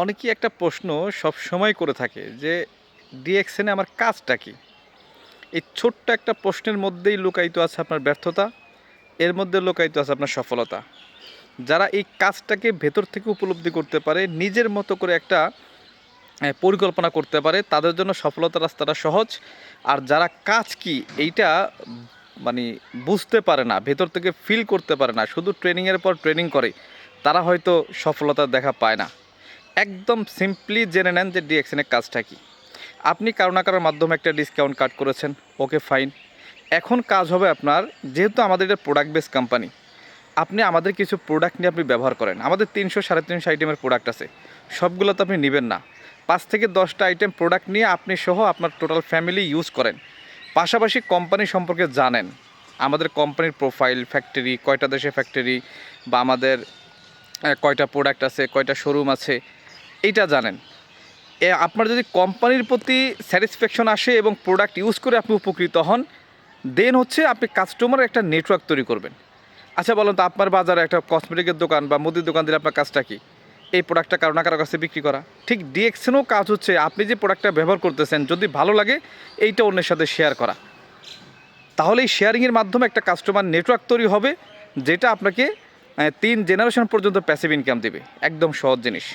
অনেকেই একটা প্রশ্ন সব সময় করে থাকে যে ডিএক্সএনে আমার কাজটা কি? এই ছোট্ট একটা প্রশ্নের মধ্যেই লুকায়িত আছে আপনার ব্যর্থতা, এর মধ্যে লুকায়িত আছে আপনার সফলতা। যারা এই কাজটাকে ভেতর থেকে উপলব্ধি করতে পারে, নিজের মতো করে একটা পরিকল্পনা করতে পারে, তাদের জন্য সফলতার রাস্তাটা সহজ। আর যারা কাজ কি এইটা মানে বুঝতে পারে না, ভেতর থেকে ফিল করতে পারে না, শুধু ট্রেনিংয়ের পর ট্রেনিং করে, তারা হয়তো সফলতার দেখা পায় না। একদম সিম্পলি জেনে নেন যে ডিএক্সএনের কাজটা কি। আপনি কারো না কারোর মাধ্যমে একটা ডিসকাউন্ট কাট করেছেন, ওকে ফাইন। এখন কাজ হবে আপনার, যেহেতু আমাদের এটা প্রোডাক্ট বেস কোম্পানি, আপনি আমাদের কিছু প্রোডাক্ট নিয়ে আপনি ব্যবহার করেন। আমাদের 300-350 আইটেমের প্রোডাক্ট আছে, সবগুলো তো আপনি নেবেন না। 5 থেকে 10টা আইটেম প্রোডাক্ট নিয়ে আপনি সহ আপনার টোটাল ফ্যামিলি ইউজ করেন। পাশাপাশি কোম্পানি সম্পর্কে জানেন, আমাদের কোম্পানির প্রোফাইল, ফ্যাক্টরি, কয়টা দেশে ফ্যাক্টরি, বা আমাদের কয়টা প্রোডাক্ট আছে, কয়টা শোরুম আছে, এইটা জানেন। আপনার যদি কোম্পানির প্রতি স্যাটিসফ্যাকশন আসে এবং প্রোডাক্ট ইউজ করে আপনি উপকৃত হন, দেন হচ্ছে আপনি কাস্টমারের একটা নেটওয়ার্ক তৈরি করবেন। আচ্ছা বলুন তো, আপনার বাজারে একটা কসমেটিকের দোকান বা মুদির দোকান দিলে আপনার কাজটা কি? এই প্রোডাক্টটা কারো না কারো কাছে বিক্রি করা। ঠিক ডিএক্সএনও কাজ হচ্ছে, আপনি যে প্রোডাক্টটা ব্যবহার করতেছেন যদি ভালো লাগে, এইটা অন্যের সাথে শেয়ার করা। তাহলে এই শেয়ারিংয়ের মাধ্যমে একটা কাস্টমার নেটওয়ার্ক তৈরি হবে, যেটা আপনাকে 3 জেনারেশন পর্যন্ত প্যাসিভ ইনকাম দেবে। একদম সহজ জিনিস।